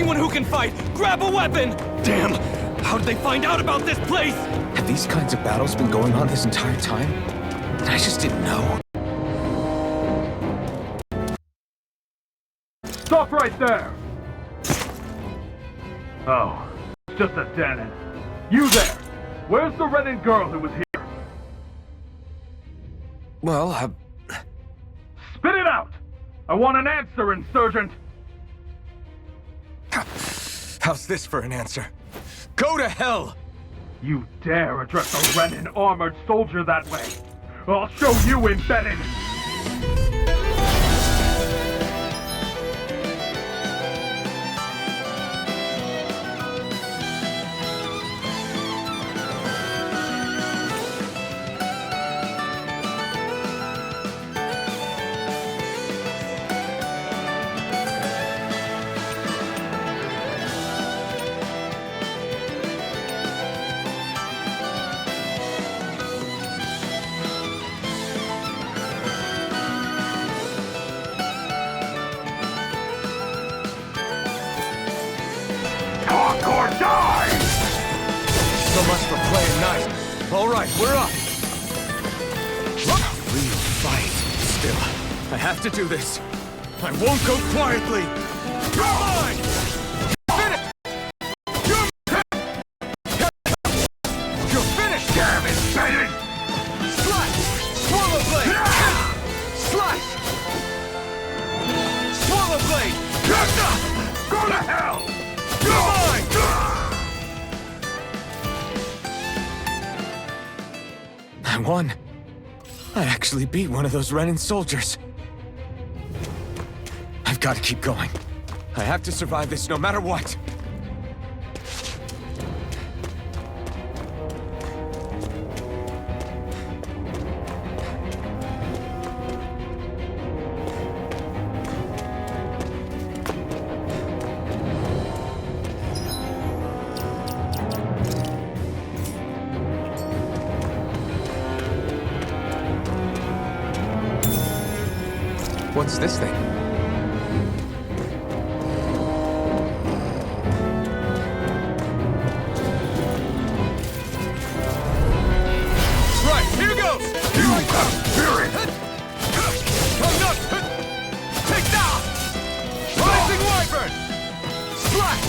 Anyone who can fight, grab a weapon! Damn! How did they find out about this place? Have these kinds of battles been going on this entire time? And I just didn't know. Stop right there! Oh, it's just a Dyran. You there! Where's the Renin girl who was here? Well, Spit it out! I want an answer, insurgent! how's this for an answer? Go to hell! You dare address a Renin armored soldier that way? I'll show you embedded! Or die! So much for playing nice. All right, we're up. Real fight. Still, I have to do this. I won't go quietly. You're mine! Finish! You're finished! Damn it, Dyran! Slash! Swallow blade! Slash! Swallow blade! Go to hell! You're mine! I won. I actually beat one of those Renin soldiers. I've got to keep going. I have to survive this no matter what. What's this thing? Right, here goes! Here I come! Spirit! Come up! Take that! Rising Wyvern! Slash!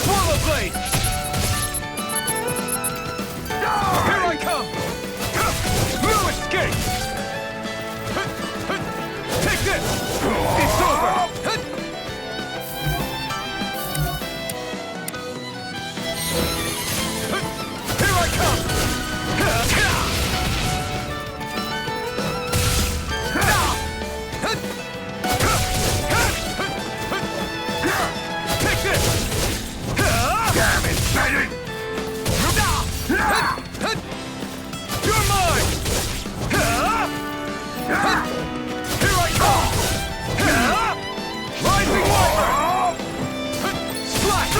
Swallow blade! Here I come! No escape! Take this! It's over! Here I come! Take this! Damn it, Dyran! You're mine! Here I come! Rising Wyvern! Slash!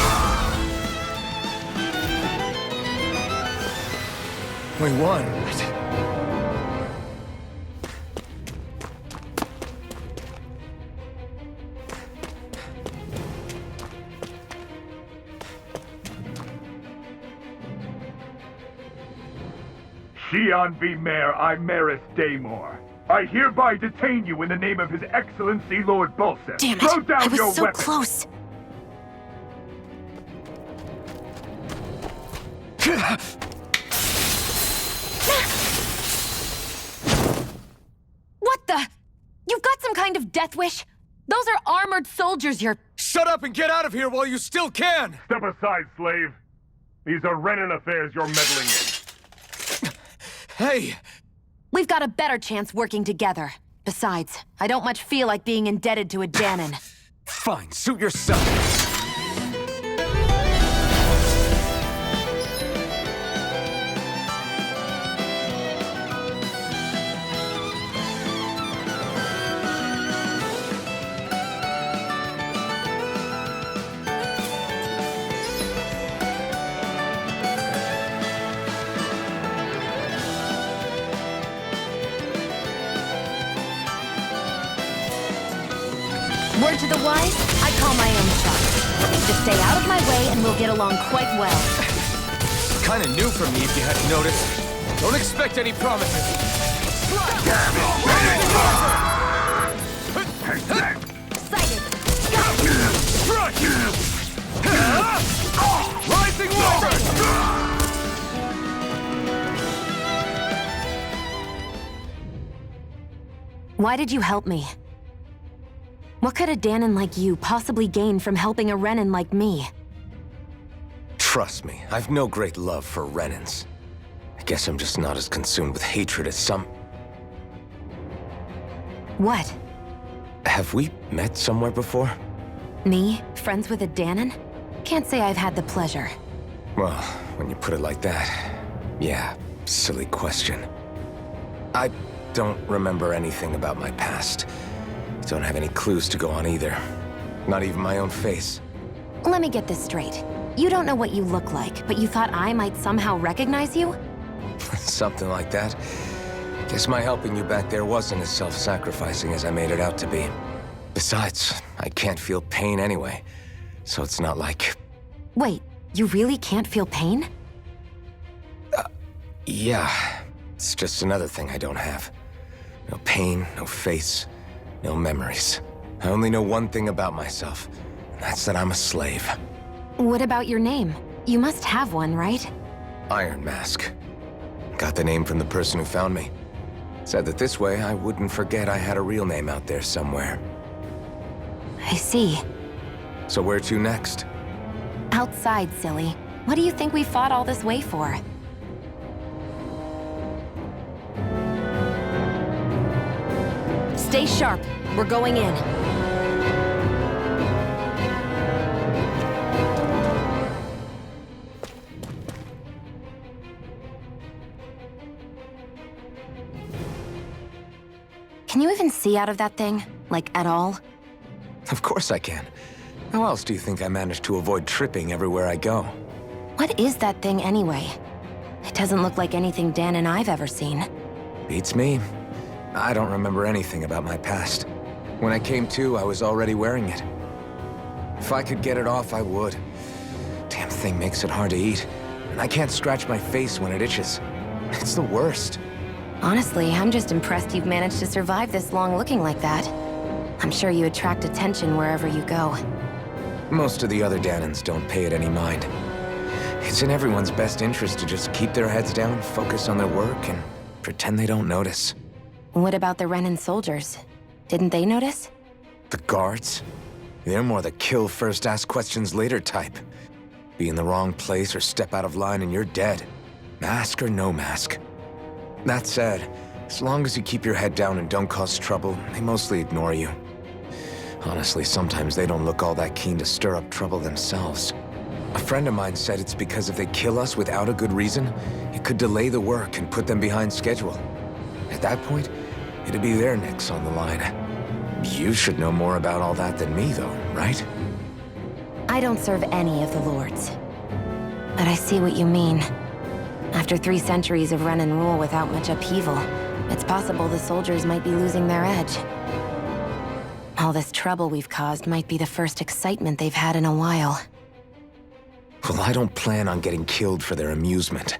We won. Shion V. Mayor Imaris Daymore. I hereby detain you in the name of His Excellency Lord Bulseth. Damn it! Throw down I was your so weapon. close. What the? You've got some kind of death wish? Those are armored soldiers you're... Shut up and get out of here while you still can! Step aside, slave. These are Renin affairs you're meddling in. Hey! We've got a better chance working together. Besides, I don't much feel like being indebted to a Dyran. Fine, suit yourself. Word to the wise, I call my own shots. Just stay out of my way and we'll get along quite well. Kinda new for me if you hadn't noticed. Don't expect any promises. Excited. Rising Wyvern! Why did you help me? What could a Danon like you possibly gain from helping a Renin like me? Trust me, I've no great love for Renins. I guess I'm just not as consumed with hatred as some... What? Have we met somewhere before? Me? Friends with a Danon? Can't say I've had the pleasure. Well, when you put it like that, yeah, silly question. I don't remember anything about my past. Don't have any clues to go on either. Not even my own face. Let me get this straight. You don't know what you look like, but you thought I might somehow recognize you? Something like that. Guess my helping you back there wasn't as self-sacrificing as I made it out to be. Besides, I can't feel pain anyway, so it's not like... Wait, you really can't feel pain? Yeah, it's just another thing I don't have. No pain, no face, no memories. I only know one thing about myself, and that's that I'm a slave. What about your name? You must have one, right? Iron Mask. Got the name from the person who found me. Said that this way I wouldn't forget I had a real name out there somewhere. I see. So where to next? Outside, silly. What do you think we fought all this way for? Stay sharp. We're going in. Can you even see out of that thing? Like, at all? Of course I can. How else do you think I managed to avoid tripping everywhere I go? What is that thing anyway? It doesn't look like anything Dan and I've ever seen. Beats me. I don't remember anything about my past. When I came to, I was already wearing it. If I could get it off, I would. Damn thing makes it hard to eat. And I can't scratch my face when it itches. It's the worst. Honestly, I'm just impressed you've managed to survive this long looking like that. I'm sure you attract attention wherever you go. Most of the other Danons don't pay it any mind. It's in everyone's best interest to just keep their heads down, focus on their work, and pretend they don't notice. What about the Renin soldiers? Didn't they notice? The guards? They're more the kill first, ask questions later type. Be in the wrong place or step out of line and you're dead. Mask or no mask. That said, as long as you keep your head down and don't cause trouble, they mostly ignore you. Honestly, sometimes they don't look all that keen to stir up trouble themselves. A friend of mine said it's because if they kill us without a good reason, it could delay the work and put them behind schedule. At that point, it'd be their necks on the line. You should know more about all that than me, though, right? I don't serve any of the lords. But I see what you mean. After 3 centuries of Renin rule without much upheaval, it's possible the soldiers might be losing their edge. All this trouble we've caused might be the first excitement they've had in a while. Well, I don't plan on getting killed for their amusement.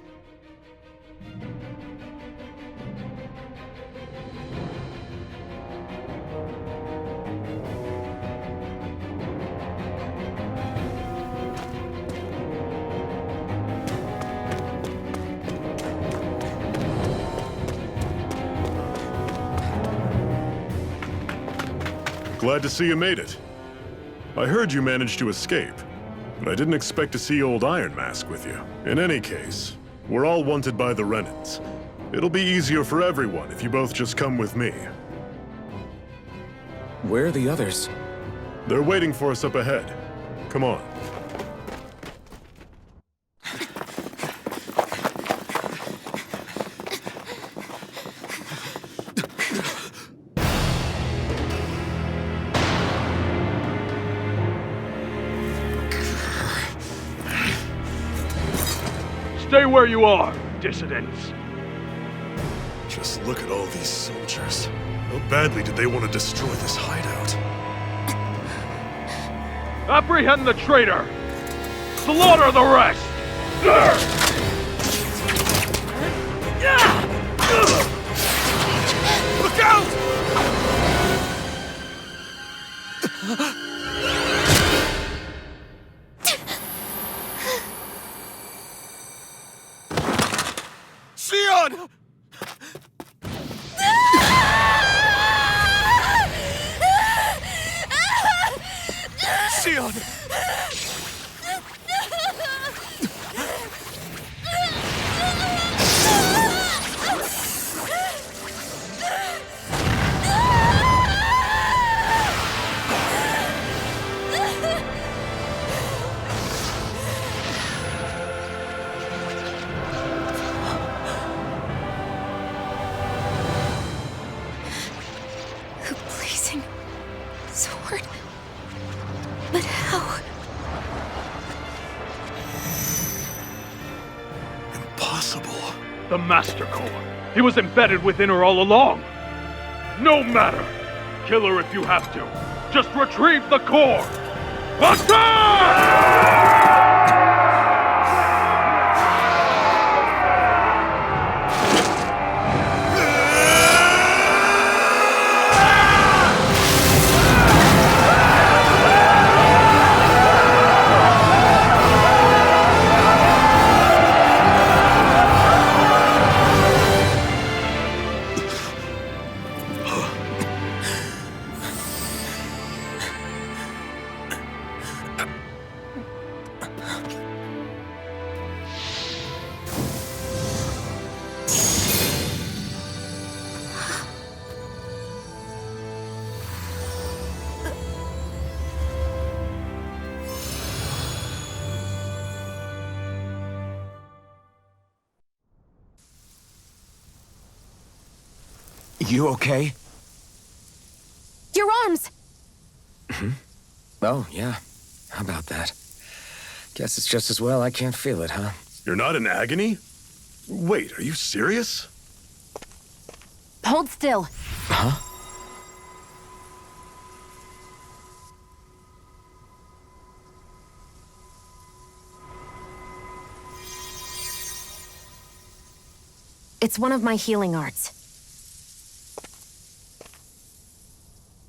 Glad to see you made it. I heard you managed to escape, but I didn't expect to see old Iron Mask with you. In any case, we're all wanted by the Renins. It'll be easier for everyone if you both just come with me. Where are the others? They're waiting for us up ahead. Come on. Stay where you are, dissidents. Just look at all these soldiers. How badly did they want to destroy this hideout? Apprehend the traitor! Slaughter the rest! Look out! Sion! Sion! The blazing sword. But how? Impossible. The Master Core. He was embedded within her all along. No matter. Kill her if you have to. Just retrieve the core. Attack! You okay? Your arms! Oh, yeah. How about that? Guess it's just as well I can't feel it, huh? You're not in agony? Wait, are you serious? Hold still. Huh? It's one of my healing arts.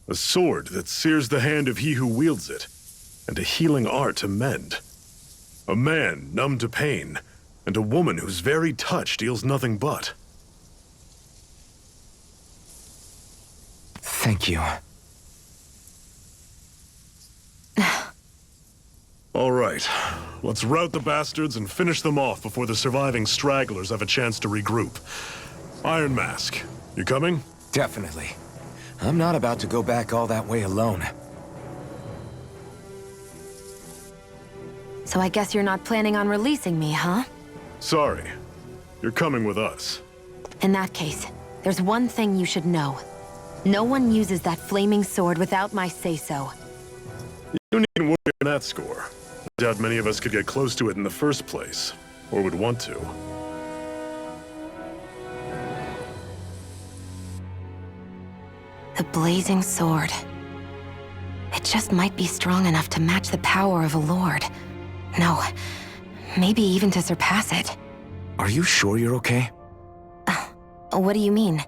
A sword that sears the hand of he who wields it, and a healing art to mend. A man numb to pain, and a woman whose very touch deals nothing but. Thank you. All right, let's rout the bastards and finish them off before the surviving stragglers have a chance to regroup. Iron Mask, you coming? Definitely. I'm not about to go back all that way alone. So I guess you're not planning on releasing me, huh? Sorry, you're coming with us. In that case, there's one thing you should know. No one uses that flaming sword without my say-so. You needn't worry on that score. I doubt many of us could get close to it in the first place, or would want to. The blazing sword. It just might be strong enough to match the power of a lord. No, maybe even to surpass it. Are you sure you're okay? What do you mean?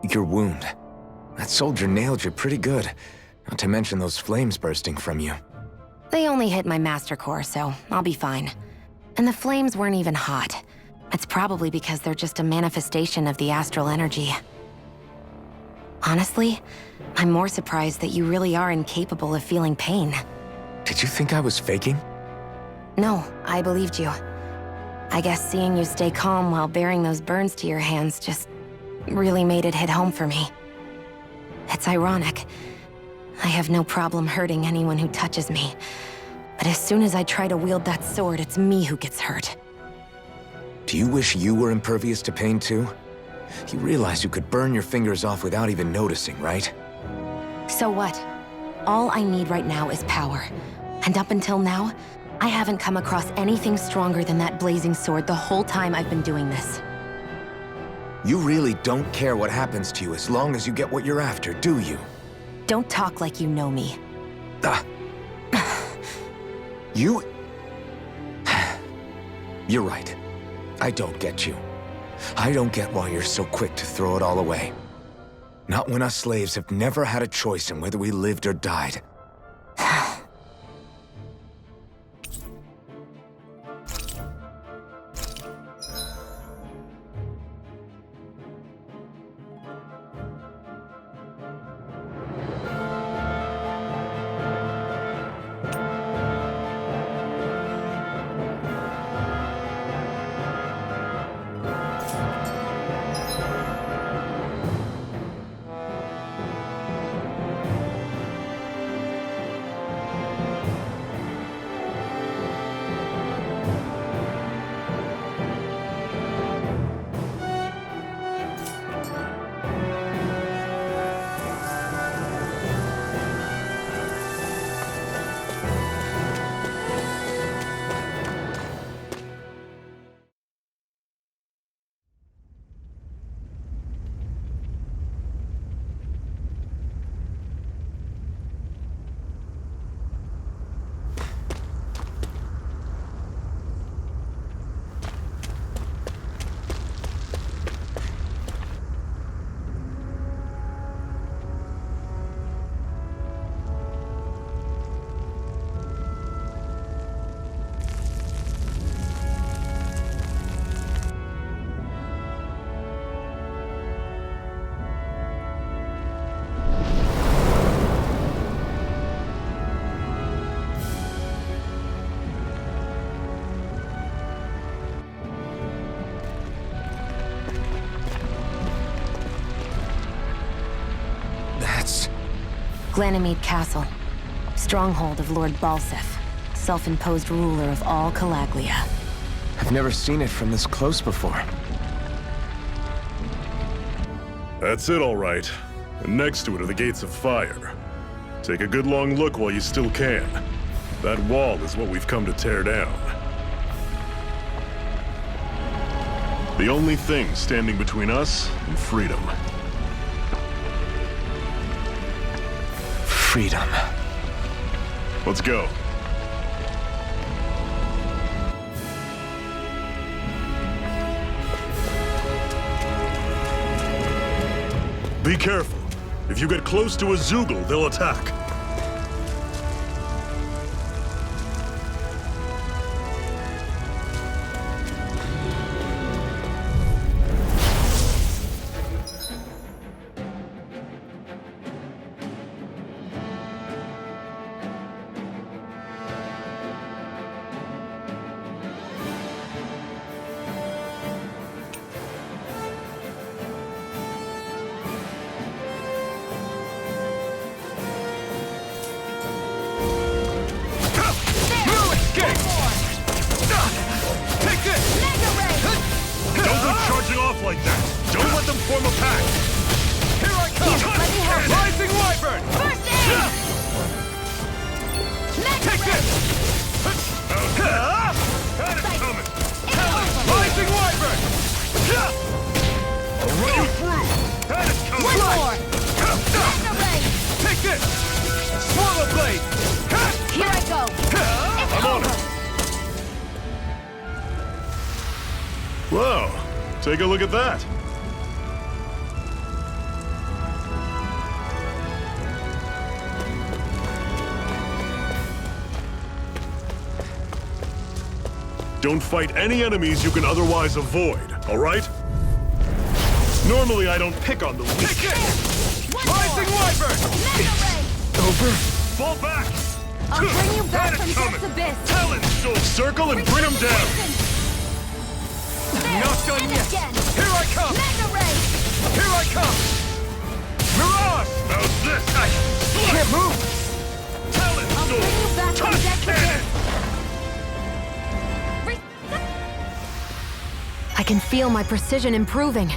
Your wound. That soldier nailed you pretty good. Not to mention those flames bursting from you. They only hit my master core, so I'll be fine. And the flames weren't even hot. It's probably because they're just a manifestation of the astral energy. Honestly, I'm more surprised that you really are incapable of feeling pain. Did you think I was faking? No, I believed you. I guess seeing you stay calm while bearing those burns to your hands just really made it hit home for me. It's ironic. I have no problem hurting anyone who touches me. But as soon as I try to wield that sword, it's me who gets hurt. Do you wish you were impervious to pain too? You realize you could burn your fingers off without even noticing, right? So what? All I need right now is power. And up until now, I haven't come across anything stronger than that blazing sword the whole time I've been doing this. You really don't care what happens to you as long as you get what you're after, do you? Don't talk like you know me. You... You're right. I don't get you. I don't get why you're so quick to throw it all away. Not when us slaves have never had a choice in whether we lived or died. Ganymede Castle, stronghold of Lord Balsef, self-imposed ruler of all Calaglia. I've never seen it from this close before. That's it, all right. And next to it are the gates of fire. Take a good long look while you still can. That wall is what we've come to tear down. The only thing standing between us and freedom. Freedom. Let's go. Be careful. If you get close to a Zoogle, they'll attack. Like that. Don't let them form a pack. Here I come! Let me help. Rising Wyvern! First aid! Take this! Had it coming. Rising Wyvern! I'll run you through. Had it coming. One more! Take this! Swallow Blade! Here I go! It's I'm on over! it. Whoa. Take a look at that. Don't fight any enemies you can otherwise avoid, all right? Normally I don't pick on the weak. Take it! Rising Wyvern! Over? Fall back! I'll bring you back Had from it Death's coming. Abyss! Talon, so circle and bring him down! Not done yet! Here I come! Here I come! Mirage! How's this? Can't move! Talon, I'll bring you back from touch Death's cannon! Abyss! I can feel my precision improving.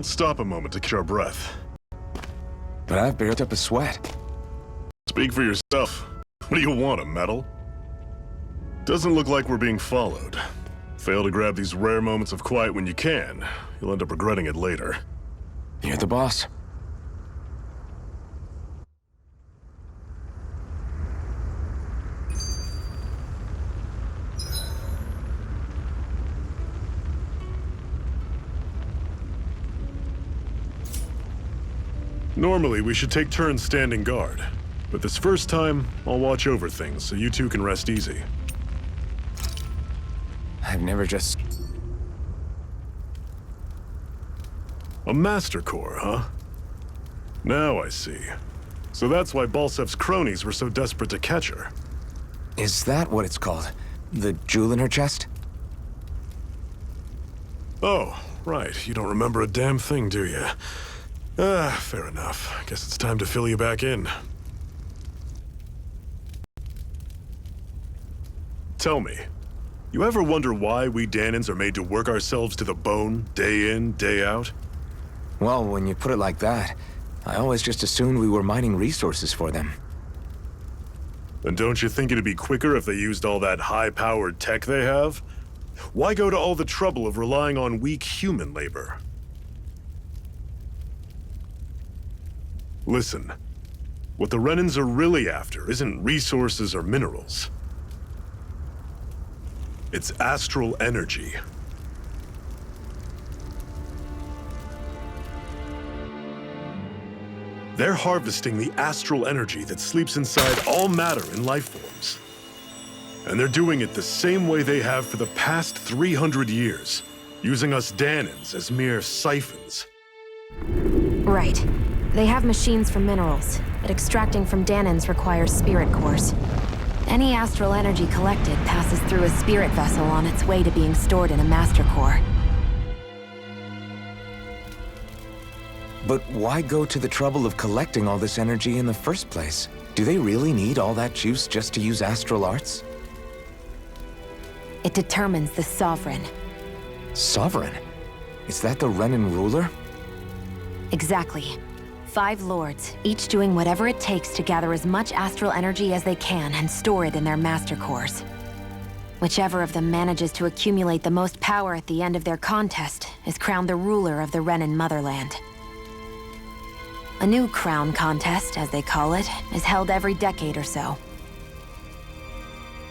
Stop a moment to catch our breath. But I've built up a sweat. Speak for yourself. What do you want, a medal? Doesn't look like we're being followed. Fail to grab these rare moments of quiet when you can. You'll end up regretting it later. You're the boss. Normally, we should take turns standing guard. But this first time, I'll watch over things so you two can rest easy. I've never just... A Master Core, huh? Now I see. So that's why Balsev's cronies were so desperate to catch her. Is that what it's called? The jewel in her chest? Oh, right. You don't remember a damn thing, do you? Fair enough. Guess it's time to fill you back in. Tell me, you ever wonder why we Danans are made to work ourselves to the bone, day in, day out? Well, when you put it like that, I always just assumed we were mining resources for them. And don't you think it'd be quicker if they used all that high-powered tech they have? Why go to all the trouble of relying on weak human labor? Listen, what the Renans are really after isn't resources or minerals. It's astral energy. They're harvesting the astral energy that sleeps inside all matter in life forms. And they're doing it the same way they have for the past 300 years, using us Danans as mere siphons. Right. They have machines for minerals, but extracting from Danans requires spirit cores. Any astral energy collected passes through a spirit vessel on its way to being stored in a master core. But why go to the trouble of collecting all this energy in the first place? Do they really need all that juice just to use astral arts? It determines the Sovereign. Sovereign? Is that the Renan ruler? Exactly. 5 lords, each doing whatever it takes to gather as much astral energy as they can and store it in their master cores. Whichever of them manages to accumulate the most power at the end of their contest is crowned the ruler of the Renan motherland. A new crown contest, as they call it, is held every decade or so.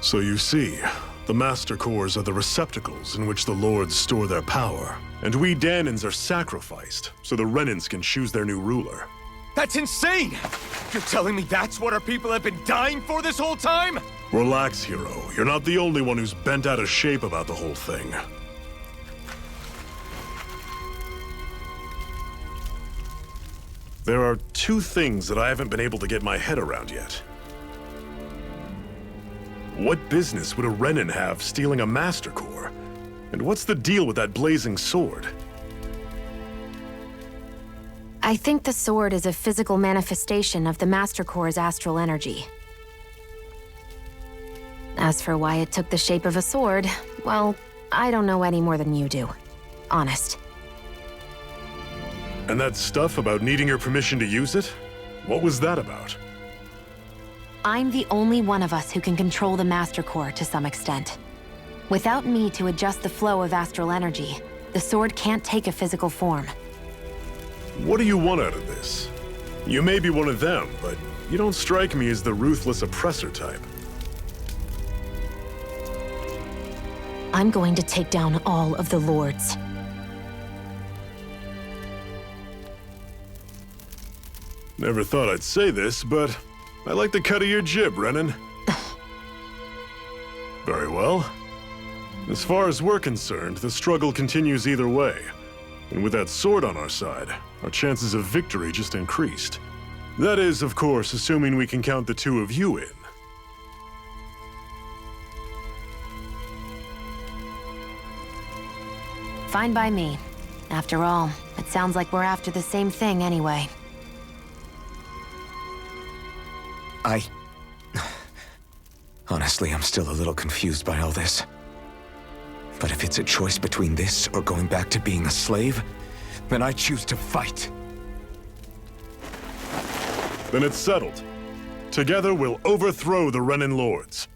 So you see, the Master Cores are the receptacles in which the Lords store their power. And we Danans are sacrificed, so the Renans can choose their new ruler. That's insane! You're telling me that's what our people have been dying for this whole time? Relax, hero. You're not the only one who's bent out of shape about the whole thing. There are 2 things that I haven't been able to get my head around yet. What business would a Renan have stealing a Master Core? And what's the deal with that blazing sword? I think the sword is a physical manifestation of the Master Core's astral energy. As for why it took the shape of a sword, well, I don't know any more than you do. Honest. And that stuff about needing your permission to use it? What was that about? I'm the only one of us who can control the Master Core to some extent. Without me to adjust the flow of astral energy, the sword can't take a physical form. What do you want out of this? You may be one of them, but you don't strike me as the ruthless oppressor type. I'm going to take down all of the lords. Never thought I'd say this, but I like the cut of your jib, Renan. Very well. As far as we're concerned, the struggle continues either way. And with that sword on our side, our chances of victory just increased. That is, of course, assuming we can count the 2 of you in. Fine by me. After all, it sounds like we're after the same thing anyway. Honestly, I'm still a little confused by all this. But if it's a choice between this or going back to being a slave, then I choose to fight. Then it's settled. Together we'll overthrow the Renin Lords.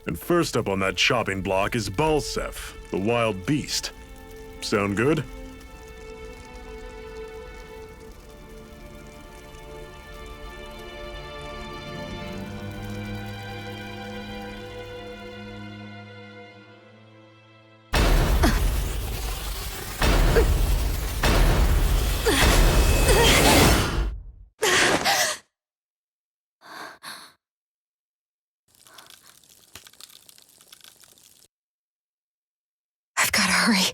And first up on that chopping block is Balsef, the wild beast. Sound good? I've gotta hurry.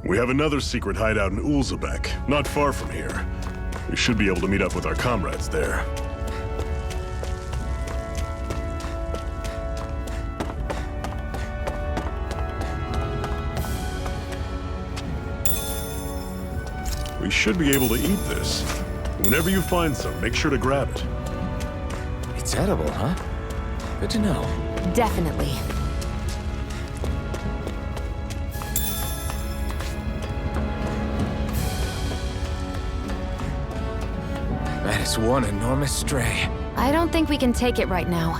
We have another secret hideout in Ulzebek, not far from here. We should be able to meet up with our comrades there. We should be able to eat this. Whenever you find some, make sure to grab it. It's edible, huh? Good to know. Definitely. That is one enormous stray. I don't think we can take it right now.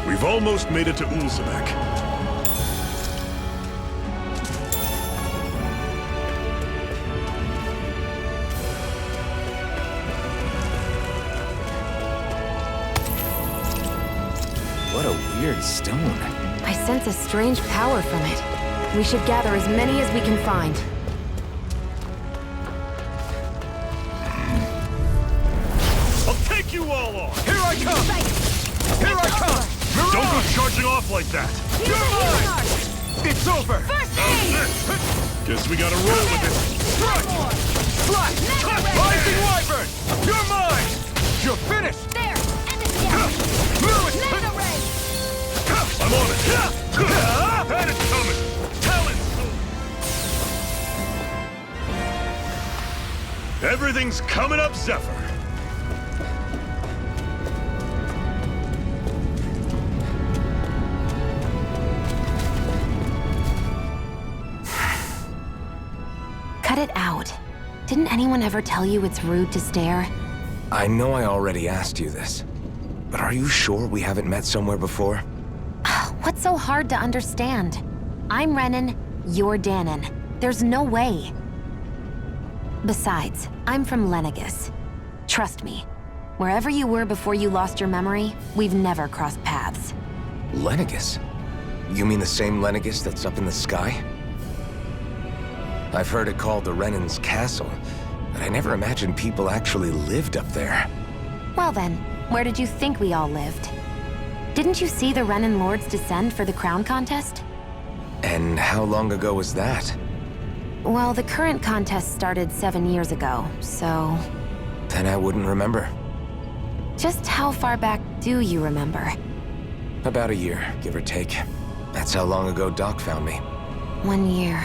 We've almost made it to Ulzebek. What a weird stone. I sense a strange power from it. We should gather as many as we can find. I'll take you all on! Here I come! Here I come! Don't go Mirage! charging off like that! You're mine! It's over! Guess we gotta roll with it. Strike! Slash! Rising Wyvern! You're mine! You're finished! There! End it again! Lewis! I'm on it! That is coming! Talent! Everything's coming up, Zephyr! Cut it out. Didn't anyone ever tell you it's rude to stare? I know I already asked you this, but are you sure we haven't met somewhere before? What's so hard to understand? I'm Renin, you're Danon. There's no way. Besides, I'm from Lenegis. Trust me, wherever you were before you lost your memory, we've never crossed paths. Lenegis? You mean the same Lenegis that's up in the sky? I've heard it called the Renin's Castle, but I never imagined people actually lived up there. Well then, where did you think we all lived? Didn't you see the Renin Lords descend for the crown contest? And how long ago was that? Well, the current contest started 7 years ago, so... Then I wouldn't remember. Just how far back do you remember? About a year, give or take. That's how long ago Doc found me. 1 year.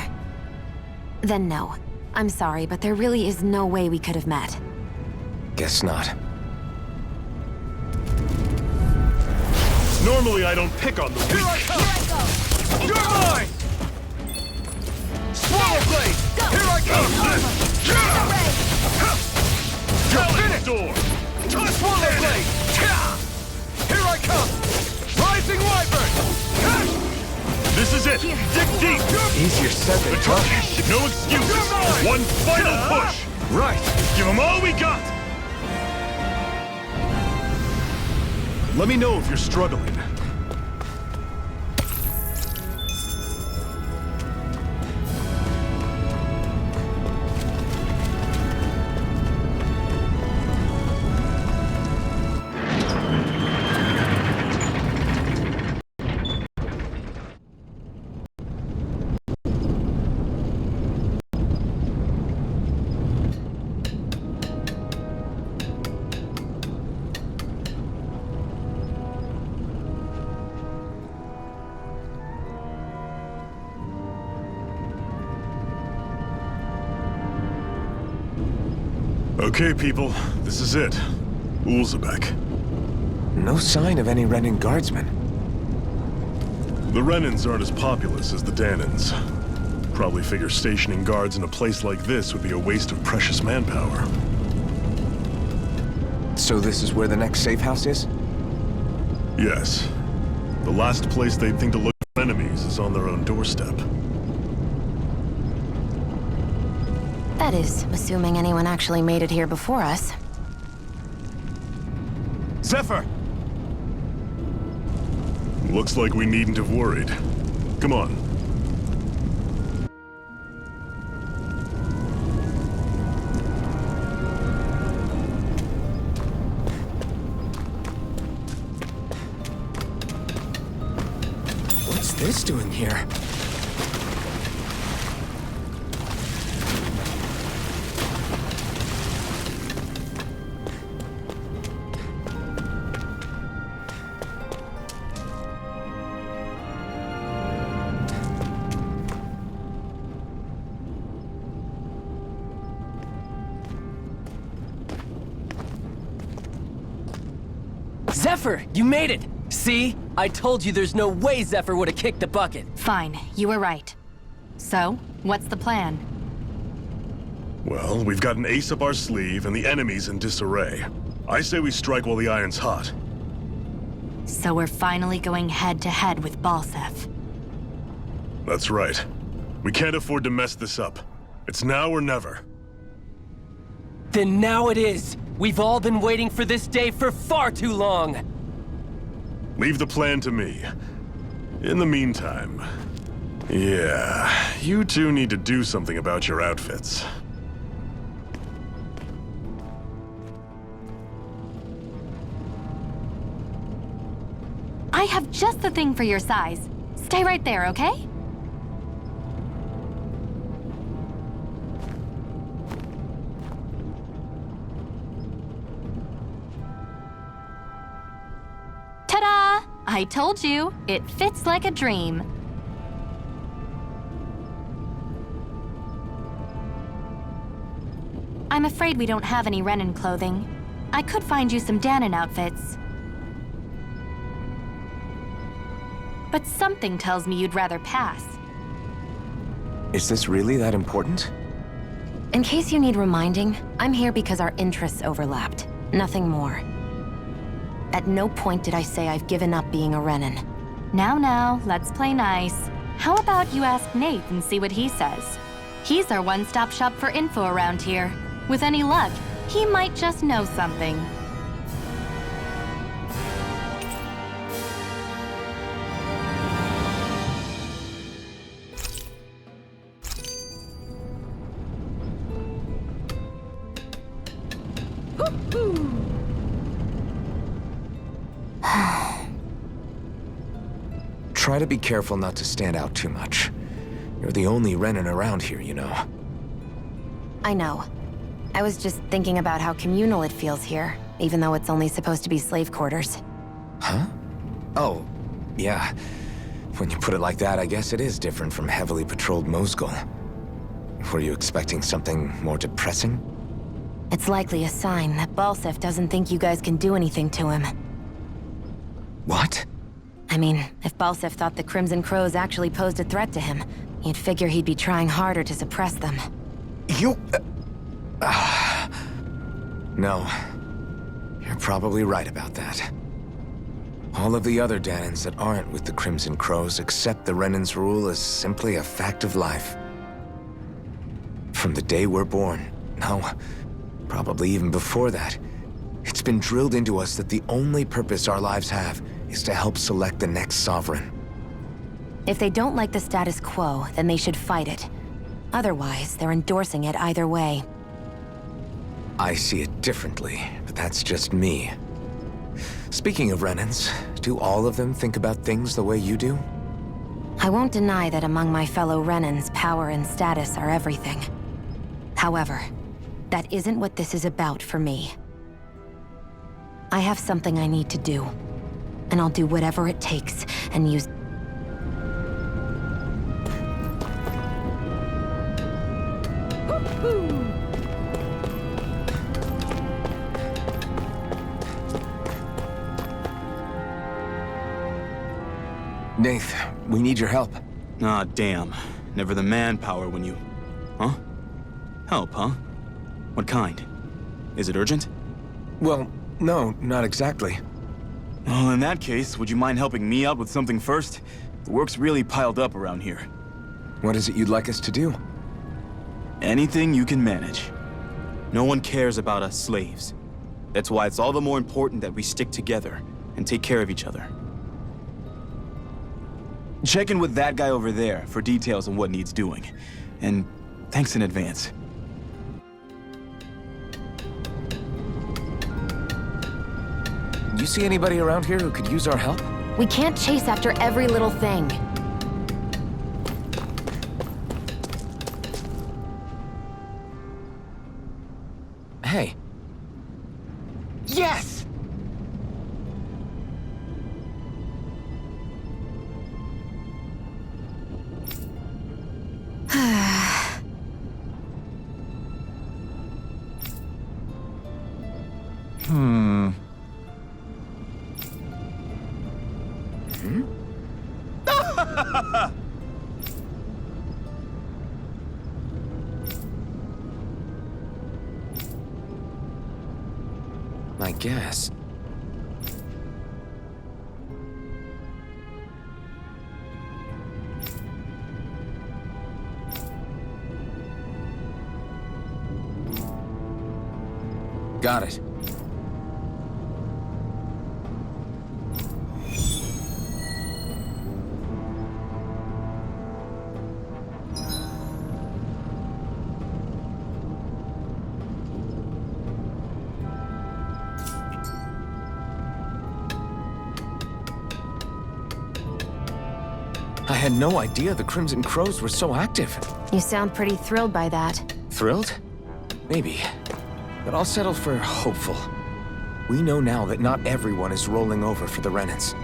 Then no. I'm sorry, but there really is no way we could have met. Guess not. Normally I don't pick on the Here I weak. come! You're mine! Swallow Blade! Here I come! You're finished! Door! Swallow Blade! Here I come! Rising Wyvern! This is it! Dig deep! Easier said than done. No excuses! You're mine! One final push! Right. Give them all we got! Let me know if you're struggling. Okay, people, this is it. Ulzebek. No sign of any Renan guardsmen. The Renans aren't as populous as the Danans. Probably figure stationing guards in a place like this would be a waste of precious manpower. So this is where the next safe house is? Yes. The last place they'd think to look for enemies is on their own doorstep. That is, assuming anyone actually made it here before us. Zephyr! Looks like we needn't have worried. Come on. What's this doing here? Zephyr, you made it! See? I told you there's no way Zephyr would have kicked the bucket. Fine, you were right. So, what's the plan? Well, we've got an ace up our sleeve and the enemy's in disarray. I say we strike while the iron's hot. So we're finally going head-to-head with Balsef. That's right. We can't afford to mess this up. It's now or never. Then now it is! We've all been waiting for this day for far too long! Leave the plan to me. In the meantime... Yeah, you two need to do something about your outfits. I have just the thing for your size. Stay right there, okay? Ta-da! I told you, it fits like a dream. I'm afraid we don't have any Renan clothing. I could find you some Danan outfits. But something tells me you'd rather pass. Is this really that important? In case you need reminding, I'm here because our interests overlapped. Nothing more. At no point did I say I've given up being a Renan. Now, let's play nice. How about you ask Nate and see what he says? He's our one-stop shop for info around here. With any luck, he might just know something. Try to be careful not to stand out too much. You're the only Renan around here, you know. I know. I was just thinking about how communal it feels here, even though it's only supposed to be slave quarters. Huh? Oh, yeah. When you put it like that, I guess it is different from heavily patrolled Mosgul. Were you expecting something more depressing? It's likely a sign that Balsef doesn't think you guys can do anything to him. What? I mean, if Balsef thought the Crimson Crows actually posed a threat to him, you'd figure he'd be trying harder to suppress them. You... No. You're probably right about that. All of the other Danans that aren't with the Crimson Crows accept the Renan's rule as simply a fact of life. From the day we're born, no, probably even before that, it's been drilled into us that the only purpose our lives have is to help select the next sovereign. If they don't like the status quo, then they should fight it. Otherwise, they're endorsing it either way. I see it differently, but that's just me. Speaking of Renans, do all of them think about things the way you do? I won't deny that among my fellow Renans, power and status are everything. However, that isn't what this is about for me. I have something I need to do, and I'll do whatever it takes and use... Nath, we need your help. Ah, damn. Never the manpower when you... Huh? Help, huh? What kind? Is it urgent? Well, no, not exactly. Well, in that case, would you mind helping me out with something first? The work's really piled up around here. What is it you'd like us to do? Anything you can manage. No one cares about us slaves. That's why it's all the more important that we stick together and take care of each other. Check in with that guy over there for details on what needs doing. And thanks in advance. You see anybody around here who could use our help? We can't chase after every little thing. Hey. Yes! I guess. Got it. I had no idea the Crimson Crows were so active. You sound pretty thrilled by that. Thrilled? Maybe. But I'll settle for hopeful. We know now that not everyone is rolling over for the Renans.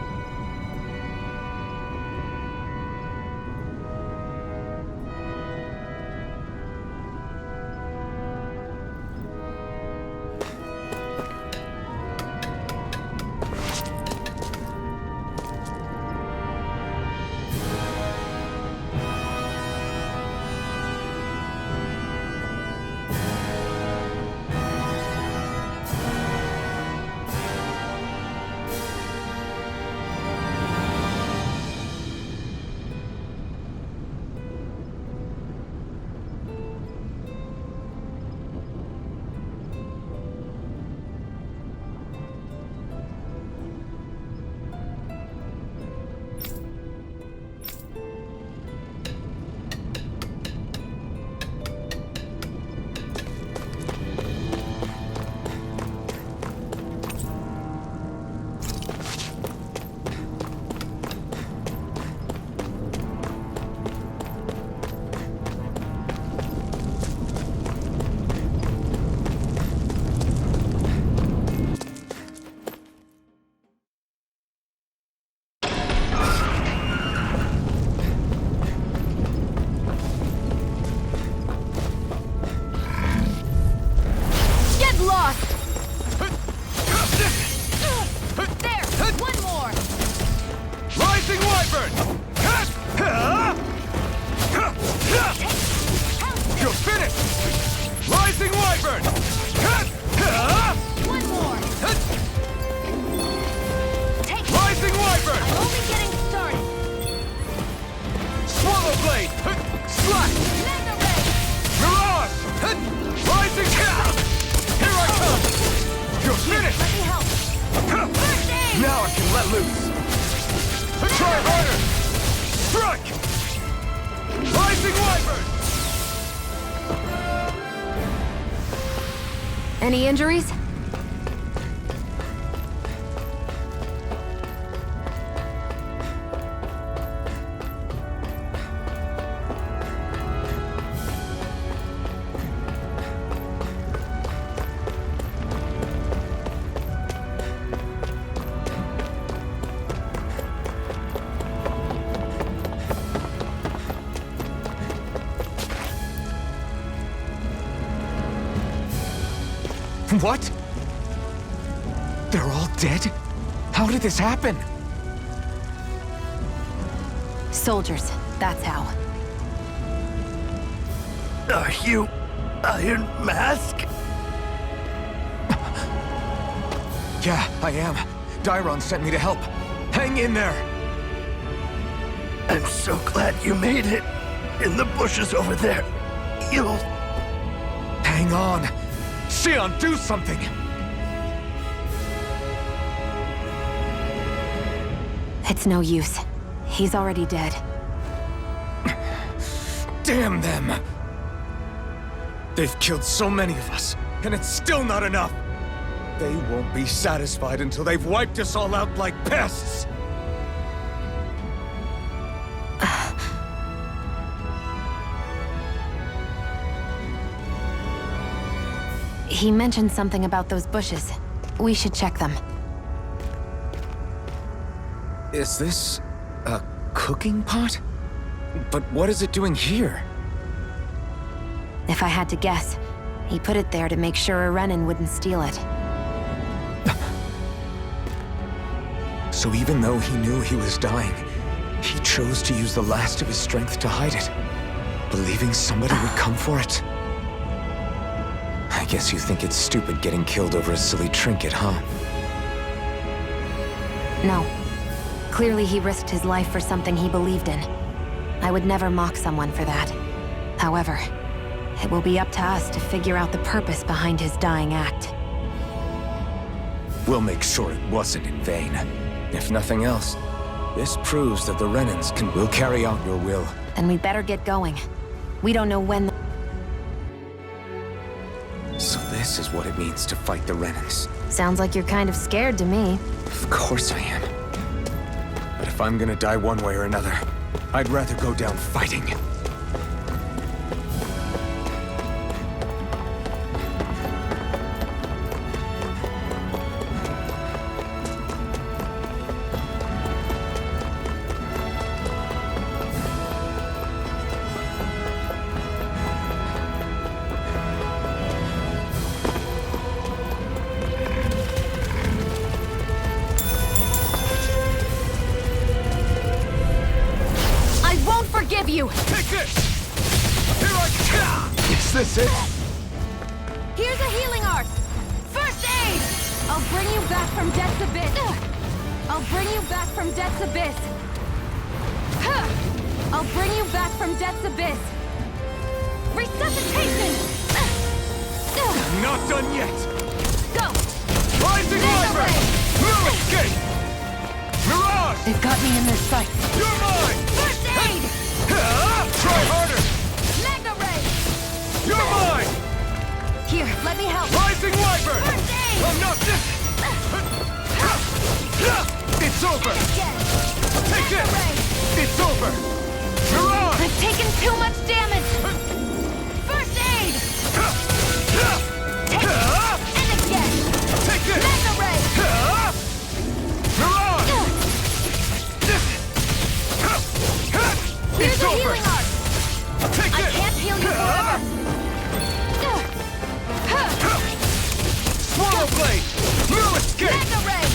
Any injuries? What? They're all dead? How did this happen? Soldiers, that's how. Are you Iron Mask? Yeah, I am. Dyran sent me to help. Hang in there! I'm so glad you made it. In the bushes over there. You'll... Hang on! Xion, do something! It's no use. He's already dead. Damn them! They've killed so many of us, and it's still not enough! They won't be satisfied until they've wiped us all out like pests! He mentioned something about those bushes. We should check them. Is this... a cooking pot? But what is it doing here? If I had to guess, he put it there to make sure a Renin wouldn't steal it. So even though he knew he was dying, he chose to use the last of his strength to hide it, believing somebody would come for it. I guess you think it's stupid getting killed over a silly trinket, huh? No. Clearly he risked his life for something he believed in. I would never mock someone for that. However, it will be up to us to figure out the purpose behind his dying act. We'll make sure it wasn't in vain. If nothing else, this proves that the Renins will carry out your will. Then we better get going. We don't know when So this is what it means to fight the Renins. Sounds like you're kind of scared to me. Of course I am. But if I'm gonna die one way or another, I'd rather go down fighting. Forgive you! Take this! Here I come! Is this it? Here's a healing art! First aid! I'll bring you back from death's abyss! I'll bring you back from death's abyss! I'll bring you back from death's abyss! Resuscitation! Not done yet! Go! Rising Viper! No escape! Mirage! They've got me in their sights! You're mine! First aid! Try harder! Magna Ray! You're mine! Here, let me help! Rising Viper! First aid! I'm not this! It's over! Take Magna this! Ray! It's over! Mirage! I've taken too much damage! First aid! Take it! And again! Take this! Magna Ray! Mirage! Here's It's a over! healing art! Take I this! can't heal you forever! Swallow Blade! No escape! Magna Ray!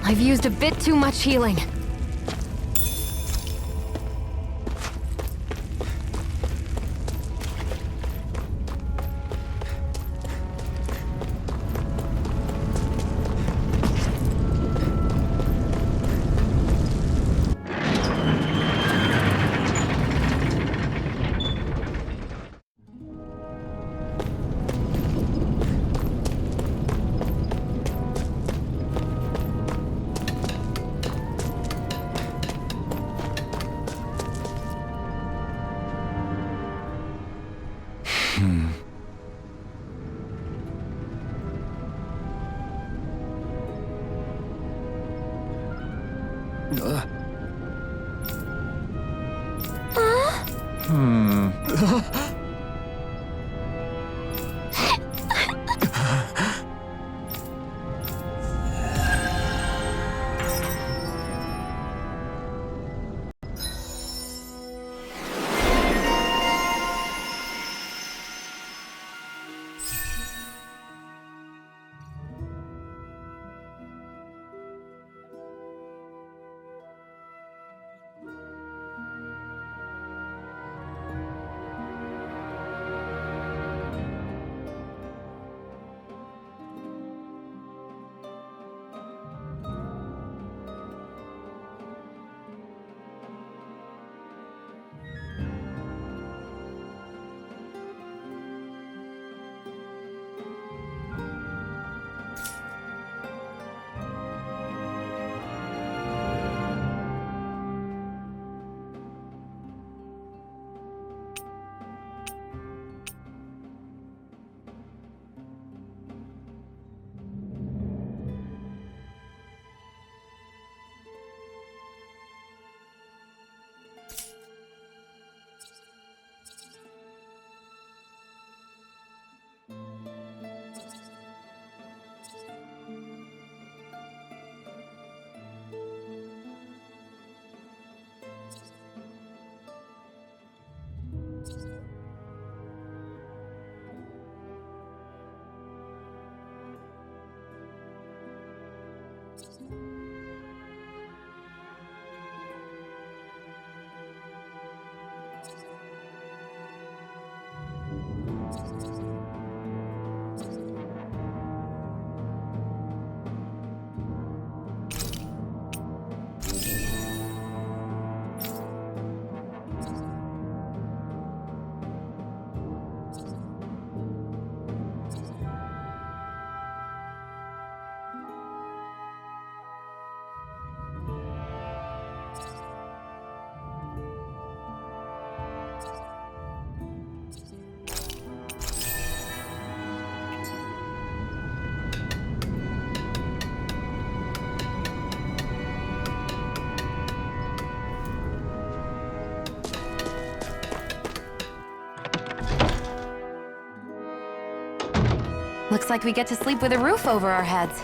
I've used a bit too much healing. Looks like we get to sleep with a roof over our heads.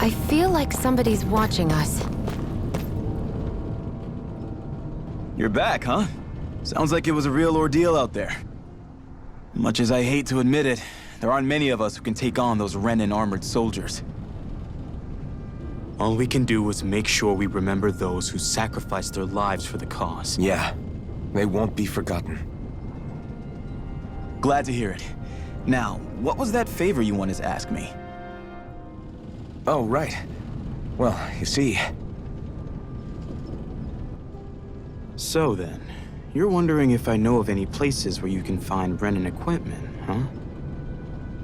I feel like somebody's watching us. You're back, huh? Sounds like it was a real ordeal out there. Much as I hate to admit it, there aren't many of us who can take on those Renan armored soldiers. All we can do is make sure we remember those who sacrificed their lives for the cause. Yeah, they won't be forgotten. Glad to hear it. Now, what was that favor you wanted to ask me? Oh, right. Well, you see... So then, you're wondering if I know of any places where you can find Brennan equipment, huh?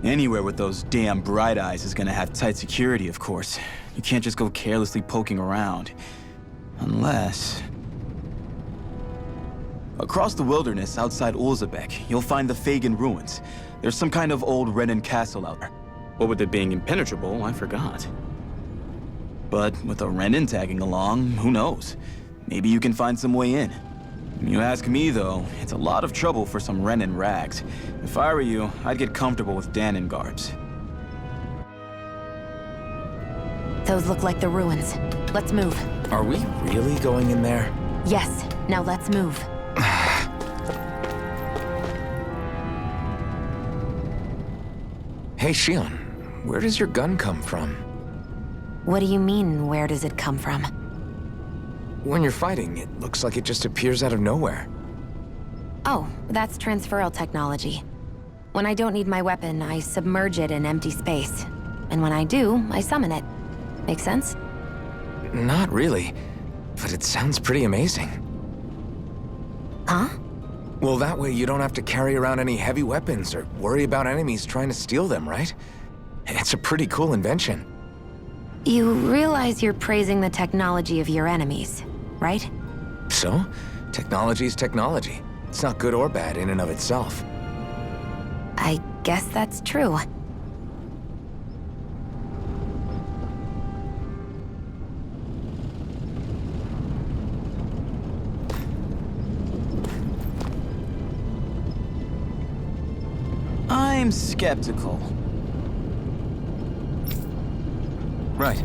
Anywhere with those damn bright eyes is gonna have tight security, of course. You can't just go carelessly poking around. Unless... Across the wilderness outside Ulzebek, you'll find the Fagan ruins. There's some kind of old Renan castle out there. What with it being impenetrable, I forgot. But with a Renan tagging along, who knows? Maybe you can find some way in. You ask me, though, it's a lot of trouble for some Renan rags. If I were you, I'd get comfortable with Danon garbs. Those look like the ruins. Let's move. Are we really going in there? Yes, now let's move. Hey, Shion, where does your gun come from? What do you mean, where does it come from? When you're fighting, it looks like it just appears out of nowhere. Oh, that's transferal technology. When I don't need my weapon, I submerge it in empty space. And when I do, I summon it. Make sense? Not really, but it sounds pretty amazing. Huh? Well, that way you don't have to carry around any heavy weapons or worry about enemies trying to steal them, right? It's a pretty cool invention. You realize you're praising the technology of your enemies, right? So, technology's technology. It's not good or bad in and of itself. I guess that's true. I'm skeptical. Right.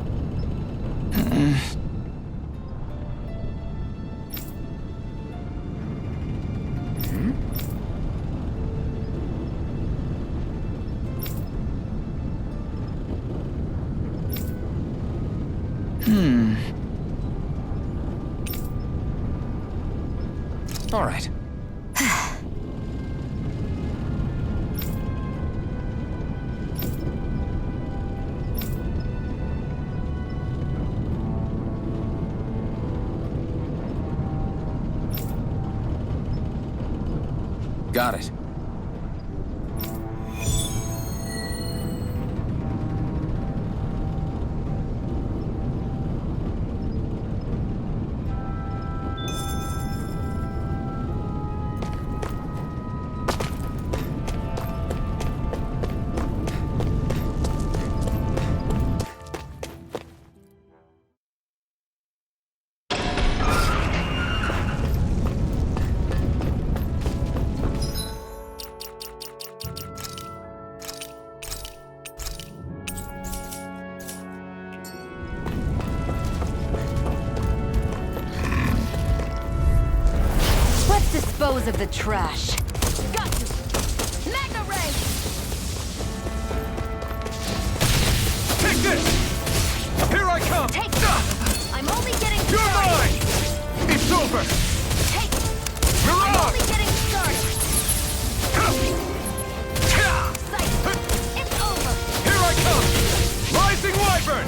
All right. Got it. Dispose of the trash. Got you. Magna Ray! Take this! Here I over! Take it! You're I'm on! only getting started! It's over! Here I come! Rising Wyvern!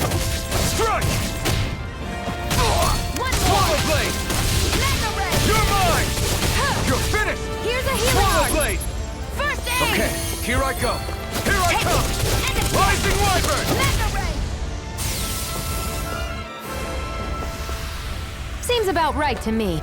Strike! One Swallow more! Blade! Mega Ray! You're mine! You're finished! Here's a healing Swallow art! Blade! First aid! Okay, here I go! Here I Take come! it! And a Rising Wyvern! Mega Ray! Seems about right to me.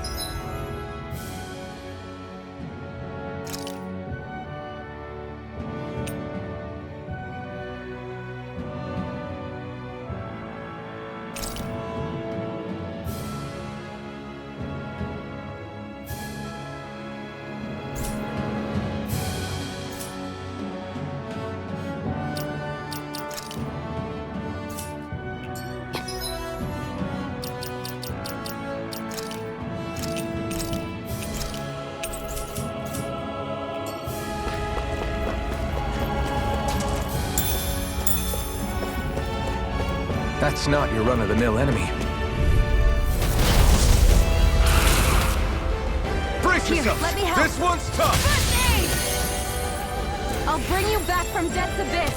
That's not your run-of-the-mill enemy. Brace Here, yourself! let me help. This one's tough! First aid! I'll bring you back from Death's Abyss!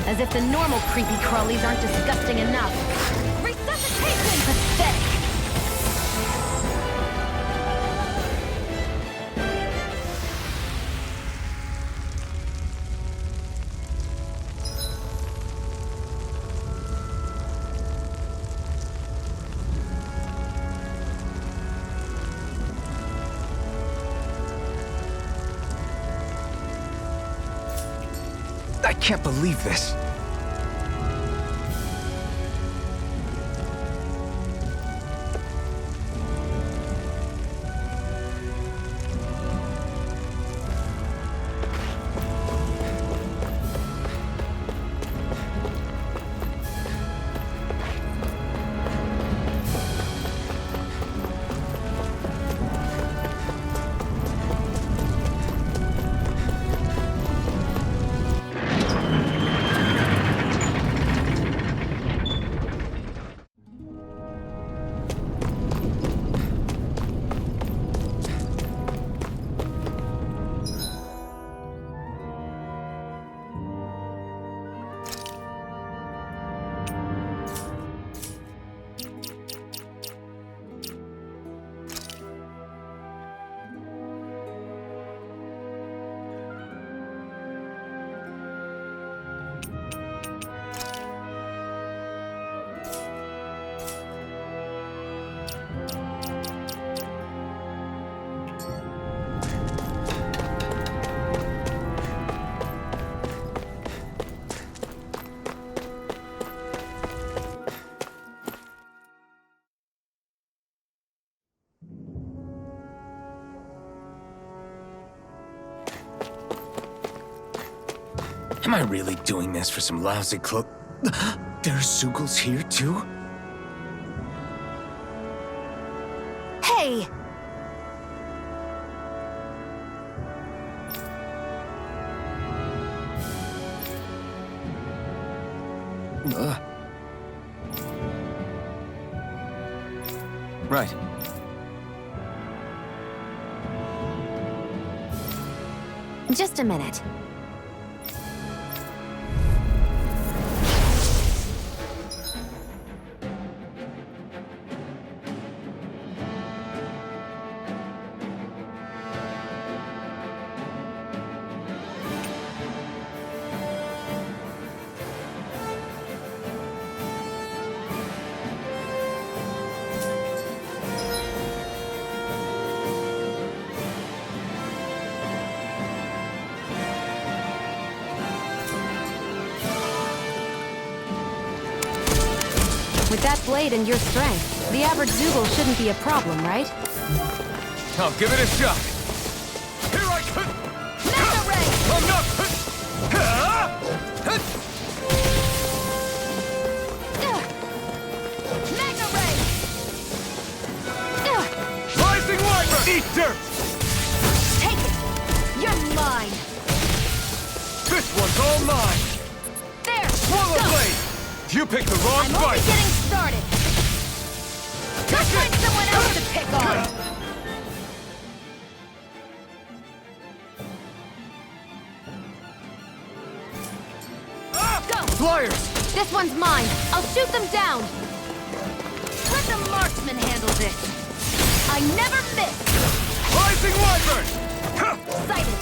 As if the normal creepy crawlies aren't disgusting enough. Resuscitation! Pathetic! I can't believe this. Am I really doing this for some lousy clo- There's Zugals here, too? Hey! Right. Just a minute. With that blade and your strength, the average Zugal shouldn't be a problem, right? I'll give it a shot. Here I come! Mega Ray! I'm not... Mega Ray! Rising Wyvern! Eat dirt! Take it! You're mine! This one's all mine! There! Swallow Go! Blade! You picked the wrong I'm only fight! getting started! Go find someone else to pick on! Go! Flyers! This one's mine. I'll shoot them down. Let the marksman handle this. I never miss. Rising Wyvern! Sighted.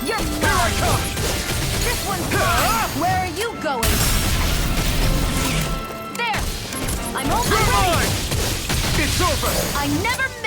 You're mine. This one's mine. Where are you going? There. I'm almost ready. It's over! I never miss.